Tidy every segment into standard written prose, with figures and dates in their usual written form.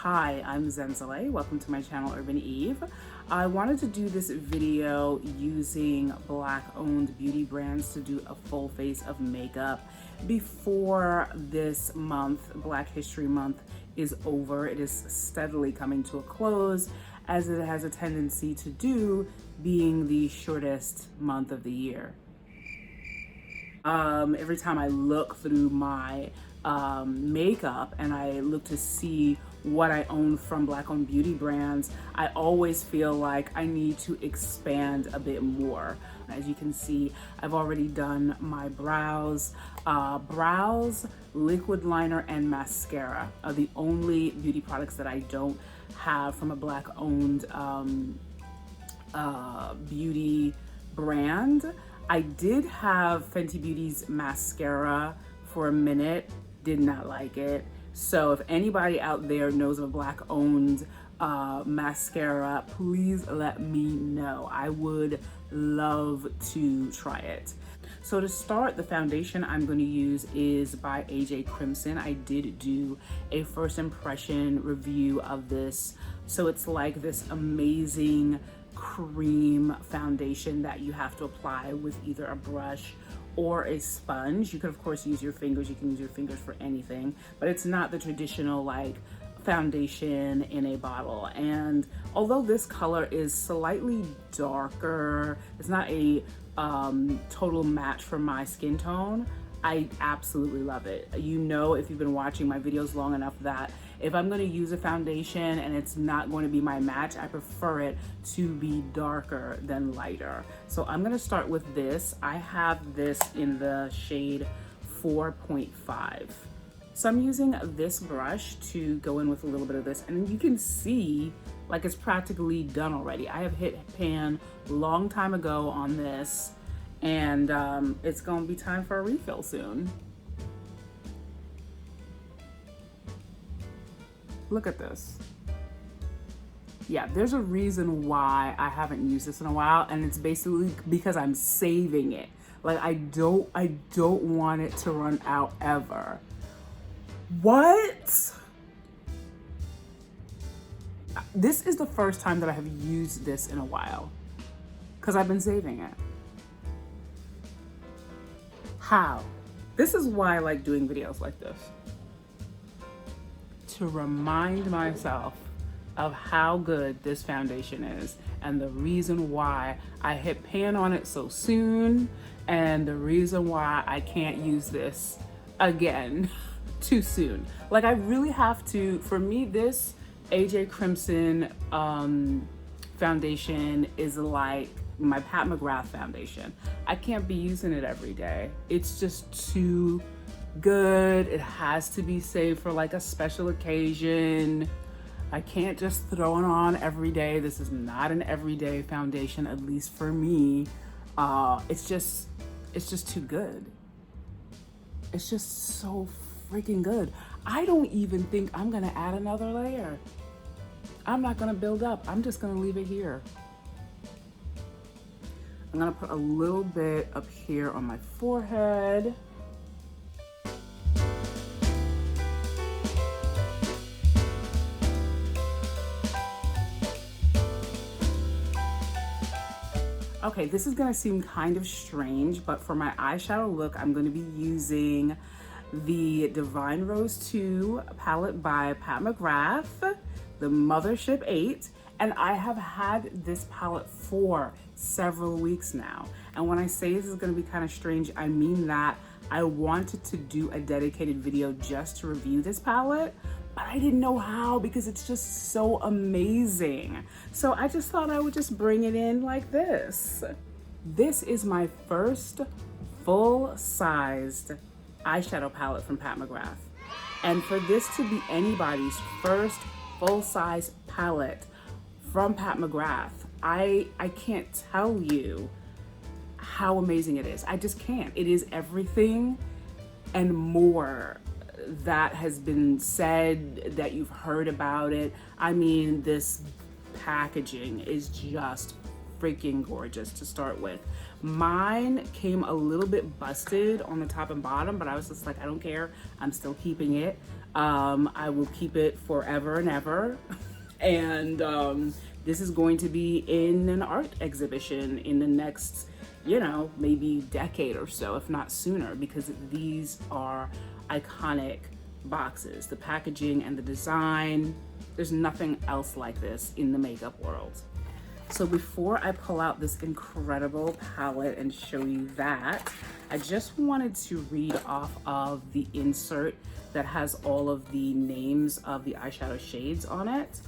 Hi, I'm Zenzale. Welcome to my channel, Urban Eve. I wanted to do this video using Black-owned beauty brands to do a full face of makeup before this month, Black History Month, is over. It is steadily coming to a close, as it has a tendency to do, being the shortest month of the year. Every time I look through my makeup and I look to see what I own from Black-owned beauty brands, I always feel like I need to expand a bit more. As you can see, I've already done my brows. Brows, liquid liner, and mascara are the only beauty products that I don't have from a Black-owned beauty brand. I did have Fenty Beauty's mascara for a minute, did not like it. So if anybody out there knows of a Black-owned mascara, please let me know. I would love to try it. So to start, the foundation I'm going to use is by AJ Crimson. I did do a first impression review of this. So it's like this amazing cream foundation that you have to apply with either a brush or a sponge. You could of course use your fingers. You can use your fingers for anything, but it's not the traditional like foundation in a bottle. And although this color is slightly darker, it's not a total match for my skin tone, I absolutely love it. You know, if you've been watching my videos long enough, that if I'm going to use a foundation and it's not going to be my match, I prefer it to be darker than lighter. So I'm going to start with this. I have this in the shade 4.5. So I'm using this brush to go in with a little bit of this, and you can see like it's practically done already. I have hit pan a long time ago on this, and it's going to be time for a refill soon. Look at this. Yeah, there's a reason why I haven't used this in a while, and it's basically because I'm saving it. Like I don't want it to run out ever. What? This is the first time that I have used this in a while because I've been saving it. How? This is why I like doing videos like this. To remind myself of how good this foundation is and the reason why I hit pan on it so soon and the reason why I can't use this again too soon. Like I really have to, for me, this AJ Crimson foundation is like my Pat McGrath foundation. I can't be using it every day. It's just too good. It has to be saved for like a special occasion. I can't just throw it on every day. This is not an everyday foundation, at least for me. It's just too good. It's just so freaking good. I don't even think I'm gonna add another layer. I'm not gonna build up. I'm just gonna leave it here. I'm gonna put a little bit up here on my forehead. Okay, this is gonna seem kind of strange, but for my eyeshadow look, I'm gonna be using the Divine Rose 2 palette by Pat McGrath, the Mothership 8, and I have had this palette for several weeks now. And when I say this is gonna be kind of strange, I mean that I wanted to do a dedicated video just to review this palette, but I didn't know how because it's just so amazing. So I just thought I would just bring it in like this. This is my first full-sized eyeshadow palette from Pat McGrath. And for this to be anybody's first full-size palette from Pat McGrath, I can't tell you how amazing it is. I just can't. It is everything and more that has been said, that you've heard about it. I mean, this packaging is just freaking gorgeous to start with. Mine came a little bit busted on the top and bottom, but I was just like, I don't care. I'm still keeping it. I will keep it forever and ever. And this is going to be in an art exhibition in the next, you know, maybe decade or so, if not sooner, because these are iconic boxes. The packaging and the design, there's nothing else like this in the makeup world. So before I pull out this incredible palette and show you that, I just wanted to read off of the insert that has all of the names of the eyeshadow shades on it.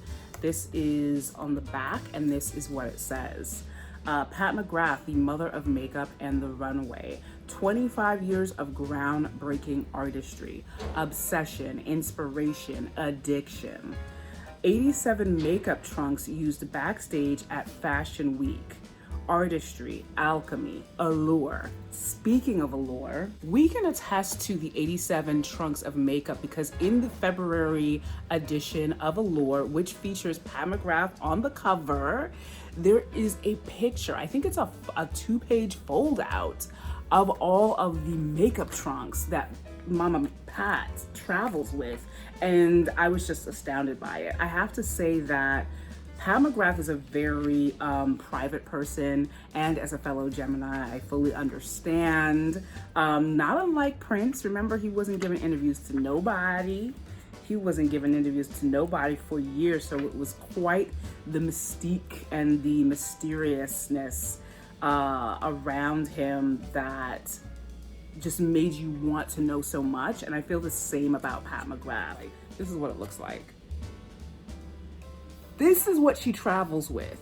This is on the back, and this is what it says. Pat McGrath, the mother of makeup and the runway. 25 years of groundbreaking artistry, obsession, inspiration, addiction. 87 makeup trunks used backstage at Fashion Week. Artistry, alchemy, allure. Speaking of allure, we can attest to the 87 trunks of makeup because in the February edition of Allure, which features Pat McGrath on the cover, there is a picture, I think it's a 2-page fold out of all of the makeup trunks that Mama Pat travels with, and I was just astounded by it. I have to say that Pat McGrath is a very private person, and as a fellow Gemini, I fully understand. Not unlike Prince, remember he wasn't giving interviews to nobody. He wasn't giving interviews to nobody for years, so it was quite the mystique and the mysteriousness around him that just made you want to know so much. And I feel the same about Pat McGrath. This is what it looks like. This is what she travels with.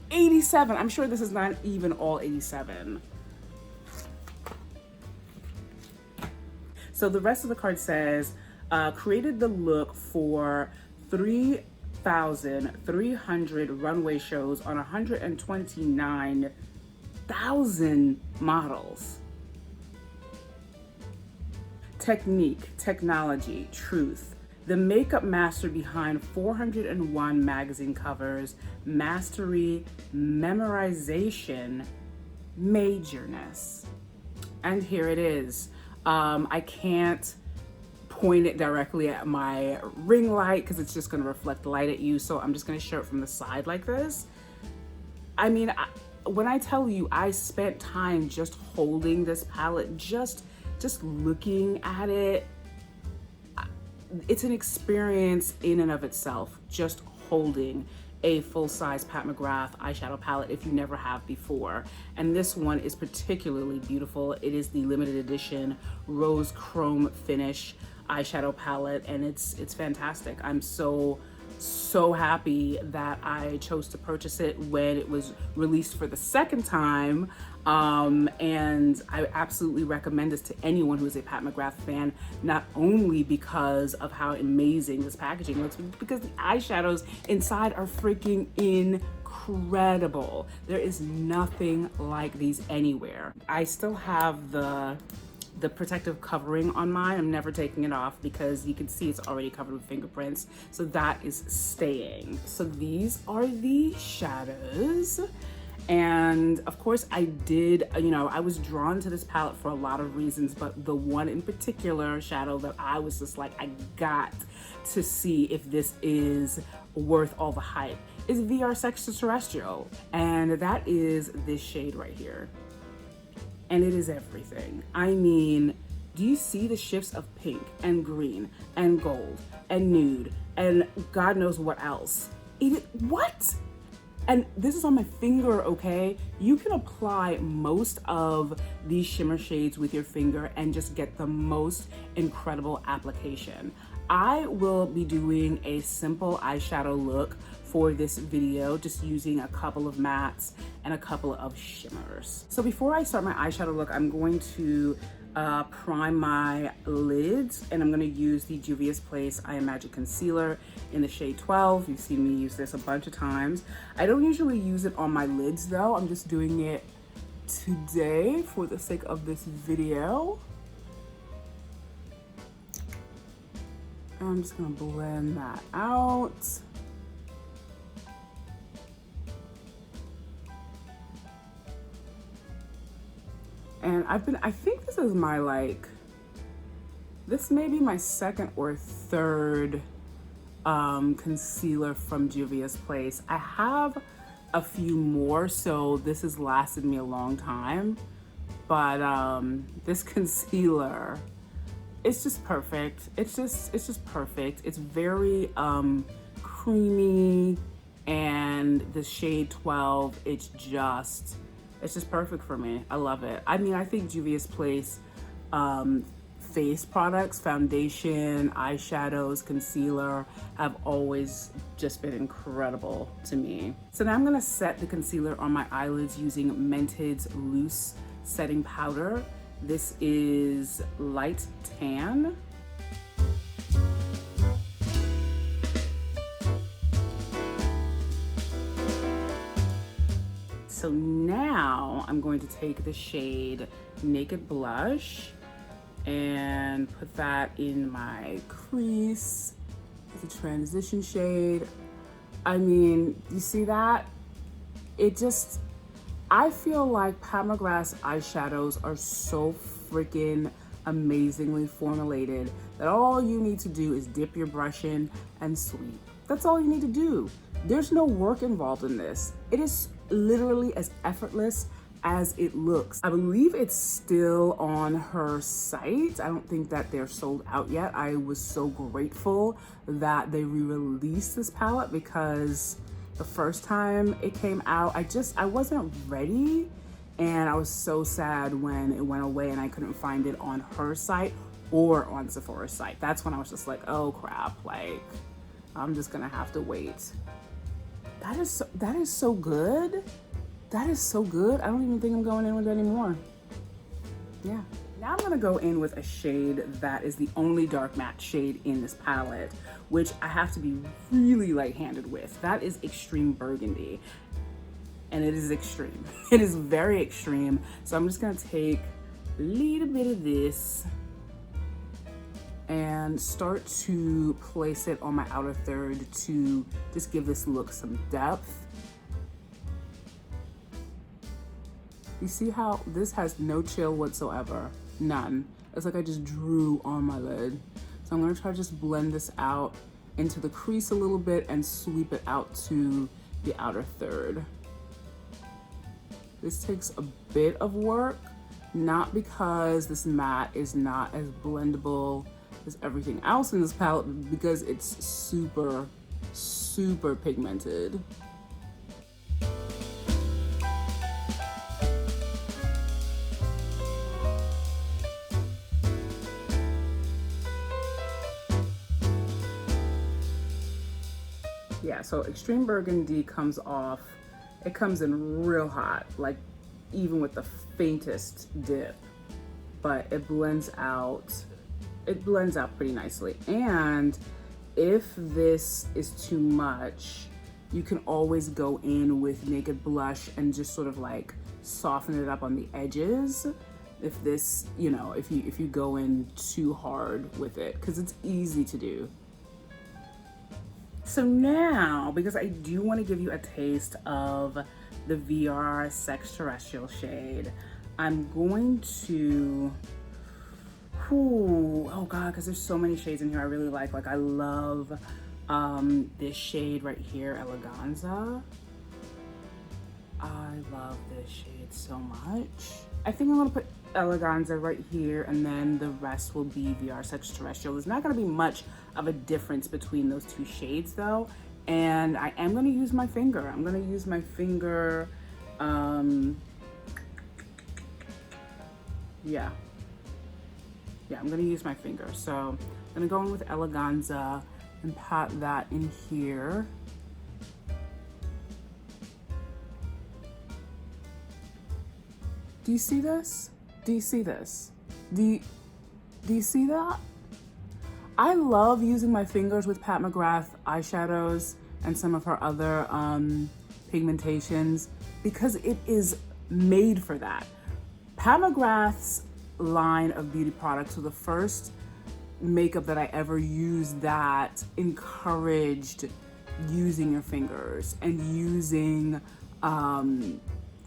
87. I'm sure this is not even all 87. So the rest of the card says, created the look for 3,300 runway shows on 129,000 models. Technique, technology, truth. The makeup master behind 401 magazine covers, mastery, memorization, majorness. And here it is. I can't point it directly at my ring light because it's just going to reflect light at you. So I'm just going to show it from the side like this. I mean, when I tell you I spent time just holding this palette, just looking at it, it's an experience in and of itself, just holding a full-size Pat McGrath eyeshadow palette if you never have before. And this one is particularly beautiful. It is the limited edition rose chrome finish eyeshadow palette, and it's fantastic. I'm so happy that I chose to purchase it when it was released for the second time. And I absolutely recommend this to anyone who is a Pat McGrath fan, not only because of how amazing this packaging looks, but because the eyeshadows inside are freaking incredible. There is nothing like these anywhere. I still have the protective covering on mine. I'm never taking it off because you can see it's already covered with fingerprints. So that is staying. So these are the shadows. And of course I did, I was drawn to this palette for a lot of reasons, but the one in particular shadow that I was just like, I got to see if this is worth all the hype is VR Sextraterrestrial. And that is this shade right here. And it is everything. I mean, do you see the shifts of pink and green and gold and nude and God knows what else? What? And this is on my finger, okay? You can apply most of these shimmer shades with your finger and just get the most incredible application. I will be doing a simple eyeshadow look for this video, just using a couple of mattes and a couple of shimmers. So before I start my eyeshadow look, I'm going to prime my lids, and I'm gonna use the Juvia's Place I Am Magic Concealer in the shade 12. You've seen me use this a bunch of times. I don't usually use it on my lids though. I'm just doing it today for the sake of this video. I'm just gonna blend that out. And I think this is my This may be my second or third concealer from Juvia's Place. I have a few more, so this has lasted me a long time. But this concealer, it's just perfect. It's just perfect. It's very creamy, and the shade 12, it's just perfect for me. I love it. I mean, I think Juvia's Place face products, foundation, eyeshadows, concealer have always just been incredible to me. So now I'm gonna set the concealer on my eyelids using Mented's loose setting powder. This is light tan. So now I'm going to take the shade Naked Blush and put that in my crease. It's a transition shade. I mean, you see that? I feel like Pat McGrath's eyeshadows are so freaking amazingly formulated that all you need to do is dip your brush in and sweep. That's all you need to do. There's no work involved in this. It is literally as effortless as it looks. I believe it's still on her site. I don't think that they're sold out yet. I was so grateful that they re-released this palette, because the first time it came out, I wasn't ready, and I was so sad when it went away and I couldn't find it on her site or on Sephora's site. That's when I was just like, oh crap, like I'm just gonna have to wait. That is so good. That is so good. I don't even think I'm going in with it anymore. Yeah. Now I'm gonna go in with a shade that is the only dark matte shade in this palette, which I have to be really light-handed with. That is Extreme Burgundy. And it is extreme. It is very extreme. So I'm just gonna take a little bit of this and start to place it on my outer third to just give this look some depth. You see how this has no chill whatsoever? None. It's like I just drew on my lid. So I'm gonna try to just blend this out into the crease a little bit and sweep it out to the outer third. This takes a bit of work, not because this matte is not as blendable as everything else in this palette, because it's super, super pigmented. Yeah, so Extreme Burgundy comes off, it comes in real hot, like even with the faintest dip, but it blends out pretty nicely. And if this is too much, you can always go in with Naked Blush and just sort of like soften it up on the edges. If this, you know, if you go in too hard with it, because it's easy to do. So now, because I do want to give you a taste of the VR Sex Terrestrial shade, I'm going to, oh God, because there's so many shades in here I really like. Like I love this shade right here, Eleganza. I love this shade so much. I think I'm gonna put Eleganza right here, and then the rest will be VR Sex Terrestrial. There's not gonna be much of a difference between those two shades though, and I am gonna use my finger. I'm gonna use my finger, yeah, I'm gonna use my finger. So I'm gonna go in with Eleganza and pat that in here. Do you see this? Do you see this? Do you see that? I love using my fingers with Pat McGrath eyeshadows and some of her other pigmentations, because it is made for that. Pat McGrath's line of beauty products were the first makeup that I ever used that encouraged using your fingers and using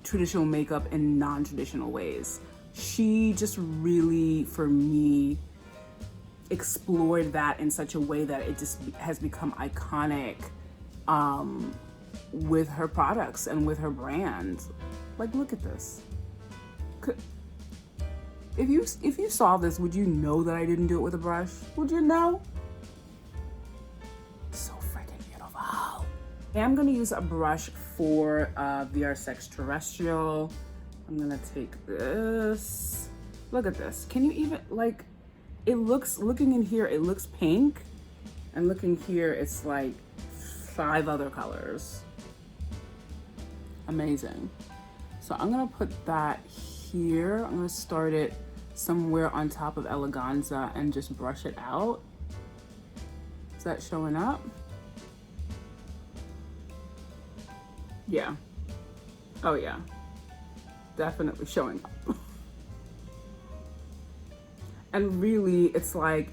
traditional makeup in non-traditional ways. She just really, for me, explored that in such a way that it just has become iconic with her products and with her brand. Like, look at this. If you saw this, would you know that I didn't do it with a brush? Would you know? So freaking beautiful. And I'm gonna use a brush for VR Sex Terrestrial. I'm gonna take this. Look at this. Can you even, like, it looks, looking in here, it looks pink. And looking here, it's like 5 other colors. Amazing. So I'm gonna put that here. I'm gonna start it somewhere on top of Eleganza and just brush it out. Is that showing up? Yeah. Oh yeah. Definitely showing up. And really, it's like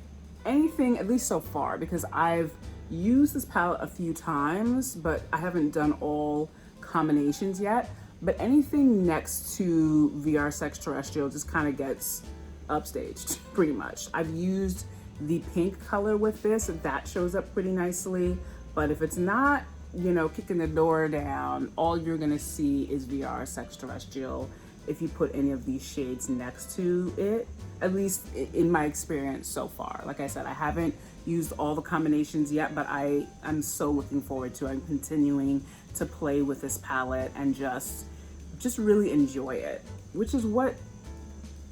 anything, at least so far, because I've used this palette a few times, but I haven't done all combinations yet. But anything next to VR Sex Terrestrial just kind of gets upstaged, pretty much. I've used the pink color with this, that shows up pretty nicely. But if it's not, you know, kicking the door down, all you're gonna see is VR Sex Terrestrial if you put any of these shades next to it, at least in my experience so far. Like I said, I haven't used all the combinations yet, but I'm so looking forward to it. I'm continuing to play with this palette and just really enjoy it, which is what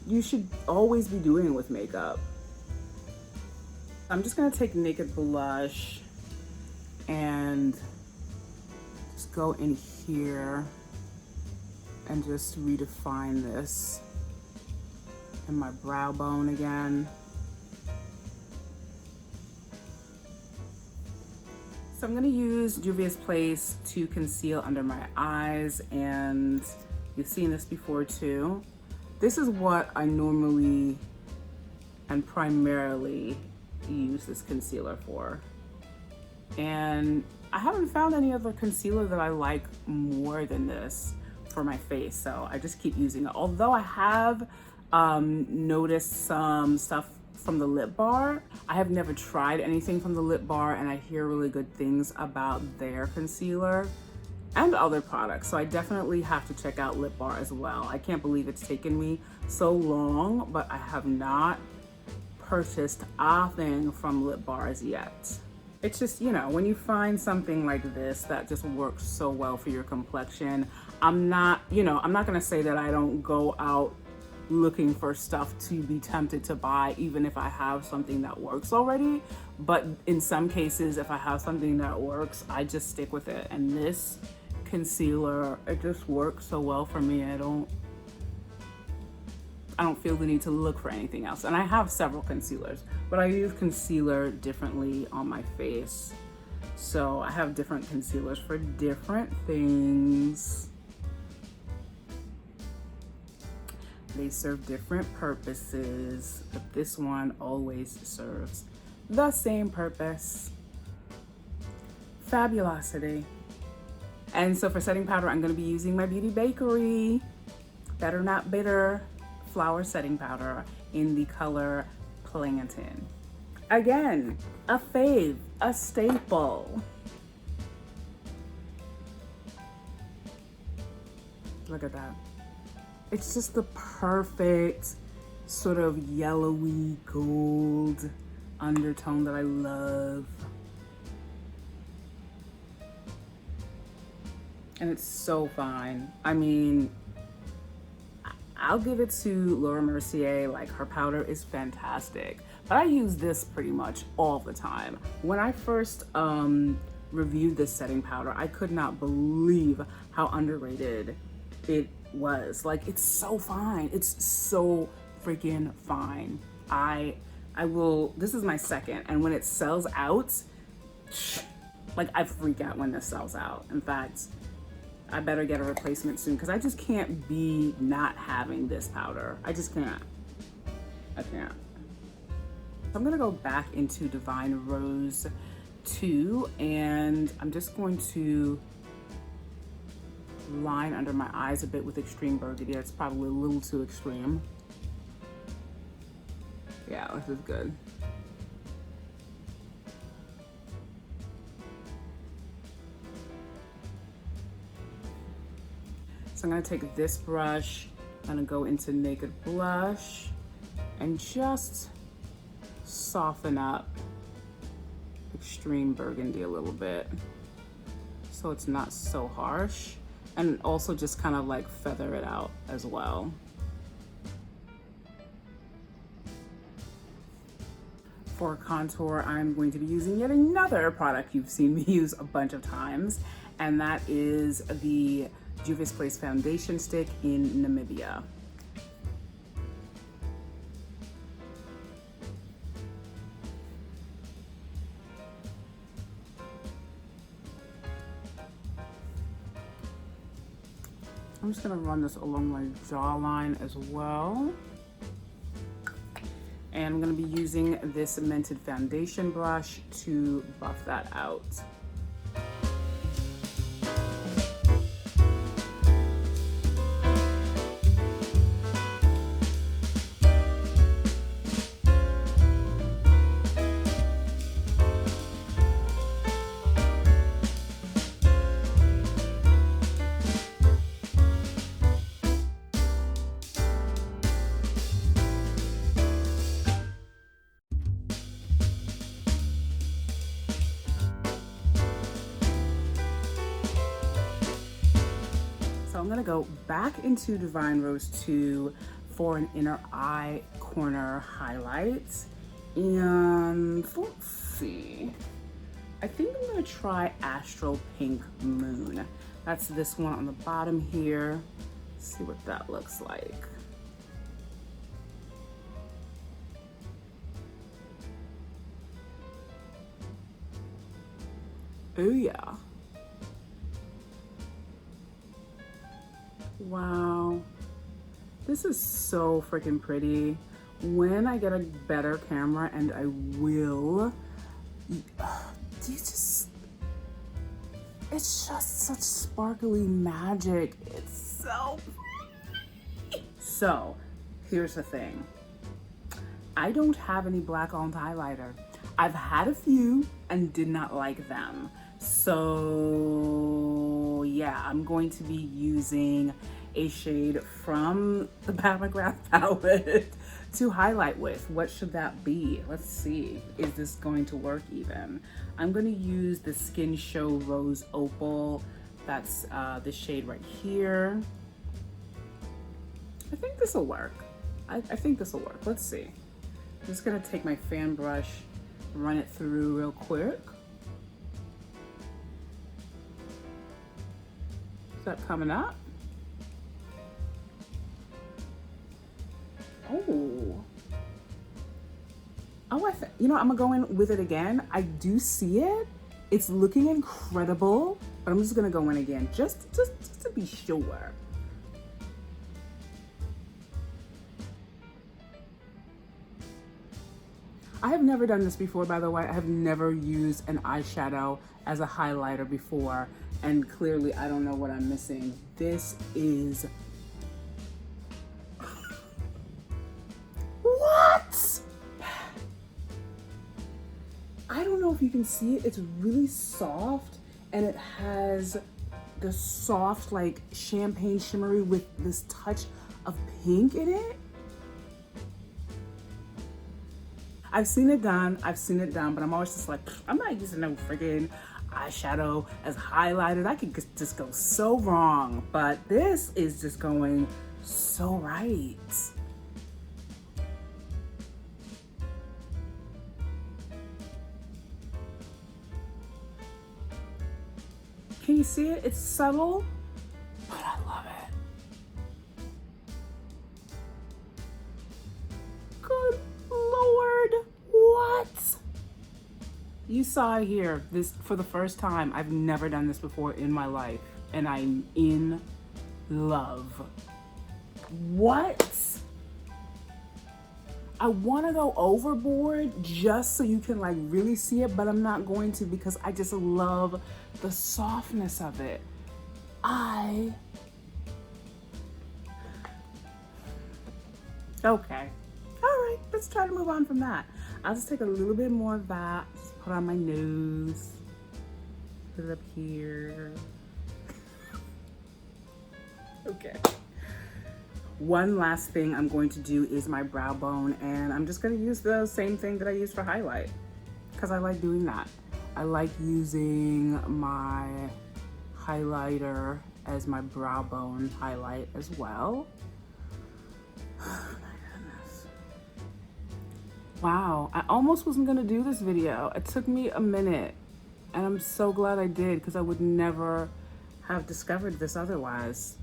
you should always be doing with makeup. I'm just gonna take Naked Blush and just go in here and just redefine this in my brow bone again. So I'm gonna use Juvia's Place to conceal under my eyes, and you've seen this before too. This is what I normally and primarily use this concealer for. And I haven't found any other concealer that I like more than this for my face, so I just keep using it. Although I have noticed some stuff from the Lip Bar. I have never tried anything from the Lip Bar, and I hear really good things about their concealer and other products, so I definitely have to check out Lip Bar as well. I can't believe it's taken me so long, but I have not purchased a thing from Lip Bar as yet. It's just, you know, when you find something like this that just works so well for your complexion, I'm not gonna say that I don't go out looking for stuff to be tempted to buy, even if I have something that works already. But in some cases, if I have something that works, I just stick with it. And this concealer, it just works so well for me. I don't feel the need to look for anything else. And I have several concealers, but I use concealer differently on my face. So I have different concealers for different things. They serve different purposes, but this one always serves the same purpose. Fabulosity. And so for setting powder, I'm gonna be using my Beauty Bakery Better Not Bitter Flower Setting Powder in the color Plantain. Again, a fave, a staple. Look at that. It's just the perfect sort of yellowy gold undertone that I love. And it's so fine. I mean, I'll give it to Laura Mercier, like her powder is fantastic. But I use this pretty much all the time. When I first reviewed this setting powder, I could not believe how underrated it was. Like, it's so fine. It's so freaking fine. I will, this is my second, and when it sells out, like, I freak out when this sells out. In fact, I better get a replacement soon, because I just can't be not having this powder. I just can't. I can't. I'm gonna go back into Divine Rose 2, and I'm just going to line under my eyes a bit with Extreme Burgundy. That's probably a little too extreme. Yeah, this is good. So I'm gonna take this brush, I'm gonna go into Naked Blush and just soften up Extreme Burgundy a little bit so it's not so harsh, and also just kind of like feather it out as well. For contour, I'm going to be using yet another product you've seen me use a bunch of times, and that is the Juvia's Place Foundation Stick in Namibia. I'm just gonna run this along my jawline as well. And I'm gonna be using this Mented foundation brush to buff that out. So I'm gonna go back into Divine Rose 2 for an inner eye corner highlight. And let's see. I think I'm gonna try Astral Pink Moon. That's this one on the bottom here. Let's see what that looks like. Oh yeah. Wow, this is so freaking pretty. When I get a better camera, and I will, it's just such sparkly magic. It's so pretty. So here's the thing. I don't have any black on highlighter. I've had a few and did not like them. So yeah, I'm going to be using a shade from the Pat McGrath palette to highlight with. What should that be? Let's see. Is this going to work even? I'm going to use the Skin Show Rose Opal. That's the shade right here. I think this will work. I think this will work. Let's see. I'm just going to take my fan brush, run it through real quick. Is that coming up? Oh, you know, I'm gonna go in with it again. I do see it. It's looking incredible, but I'm just gonna go in again, just to be sure. I have never done this before, by the way. I have never used an eyeshadow as a highlighter before, and clearly I don't know what I'm missing. This is what? I don't know if you can see it. It's really soft, and it has the soft, like, champagne shimmery with this touch of pink in it. I've seen it done, but I'm always just like, I'm not using no friggin' eyeshadow as highlighter. I could just go so wrong, but this is just going so right. Can you see it? It's subtle, but I love it. Good Lord, what? You saw it here, this for the first time. I've never done this before in my life, and I'm in love. What? I want to go overboard just so you can like really see it, but I'm not going to because I just love the softness of it. Okay. All right, let's try to move on from that. I'll just take a little bit more of that, just put on my nose, put it up here. Okay. One last thing I'm going to do is my brow bone, and I'm just going to use the same thing that I use for highlight because I like doing that. I like using my highlighter as my brow bone highlight as well. Oh my goodness. Wow, I almost wasn't gonna do this video. It took me a minute, and I'm so glad I did because I would never have discovered this otherwise.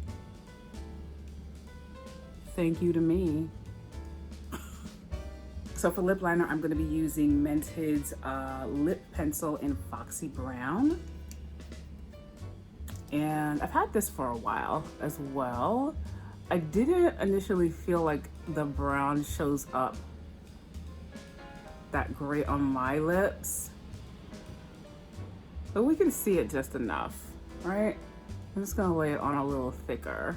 Thank you to me. So for lip liner, I'm gonna be using Mented's lip pencil in Foxy Brown. And I've had this for a while as well. I didn't initially feel like the brown shows up that great on my lips, but we can see it just enough, right? I'm just gonna lay it on a little thicker.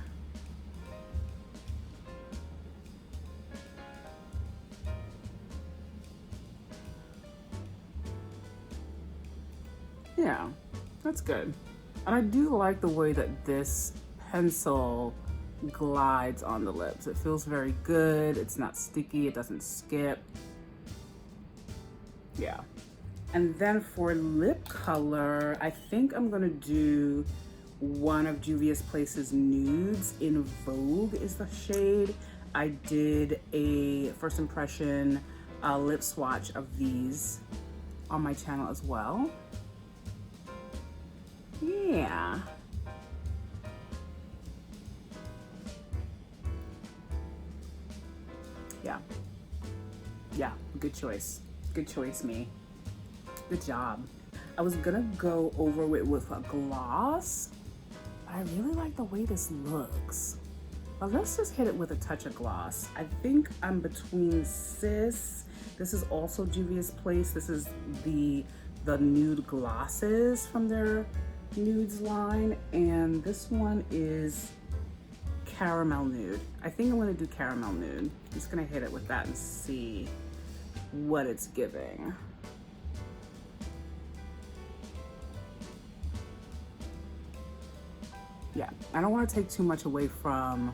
Yeah, that's good. And I do like the way that this pencil glides on the lips. It feels very good. It's not sticky, it doesn't skip. Yeah. And then for lip color, I think I'm gonna do one of Juvia's Place's nudes. In Vogue is the shade. I did a first impression lip swatch of these on my channel as well. Yeah. Yeah, good choice. Good choice, me. Good job. I was gonna go over it with a gloss, but I really like the way this looks. But let's just hit it with a touch of gloss. I think I'm between Sis. This is also Juvia's Place. This is the nude glosses from their nudes line, and this one is Caramel Nude. I think I'm gonna do Caramel Nude. I'm just gonna hit it with that and see what it's giving. Yeah, I don't want to take too much away from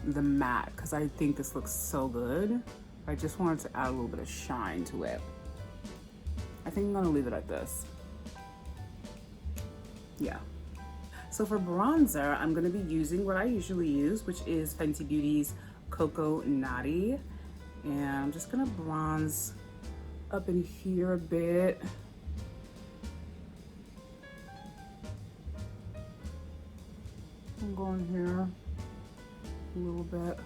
the matte because I think this looks so good. I just wanted to add a little bit of shine to it. I think I'm gonna leave it at this. Yeah. So for bronzer, I'm gonna be using what I usually use, which is Fenty Beauty's Cocoa Naughty. And I'm just gonna bronze up in here a bit. I'm going here a little bit.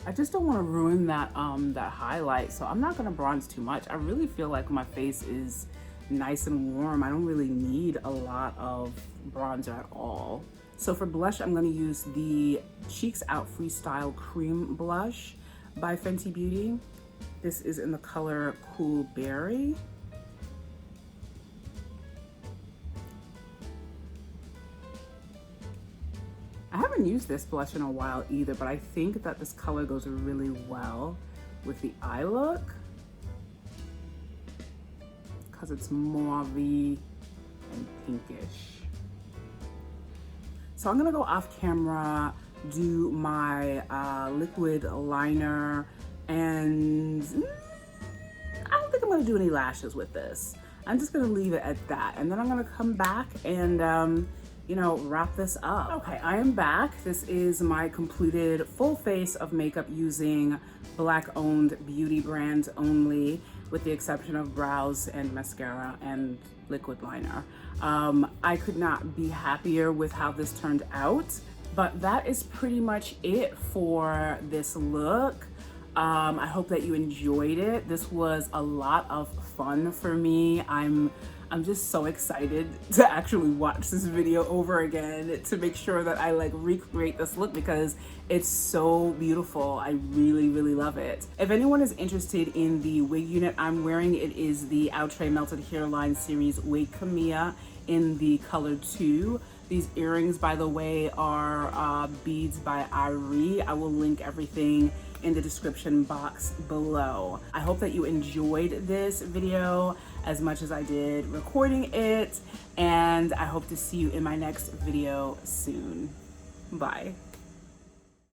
I just don't want to ruin that that highlight, so I'm not gonna bronze too much. I really feel like my face is nice and warm. I don't really need a lot of bronzer at all. So for blush, I'm gonna use the Cheeks Out Freestyle Cream Blush by Fenty Beauty. This is in the color Cool Berry. I haven't used this blush in a while either, but I think that this color goes really well with the eye look because it's mauvey and pinkish. So I'm gonna go off camera, do my liquid liner, and I don't think I'm gonna do any lashes with this. I'm just gonna leave it at that, and then I'm gonna come back and you know, wrap this up. Okay, I am back. This is my completed full face of makeup using Black-owned beauty brands only, with the exception of brows and mascara and liquid liner. I could not be happier with how this turned out, but that is pretty much it for this look. I hope that you enjoyed it. This was a lot of fun for me. I'm just so excited to actually watch this video over again to make sure that I like recreate this look because it's so beautiful. I really, really love it. If anyone is interested in the wig unit I'm wearing, it is the Outre Melted Hairline Series Wig Camilla in the color 2. These earrings, by the way, are beads by Irie. I will link everything in the description box below. I hope that you enjoyed this video. as much as I did recording it, and I hope to see you in my next video soon. Bye.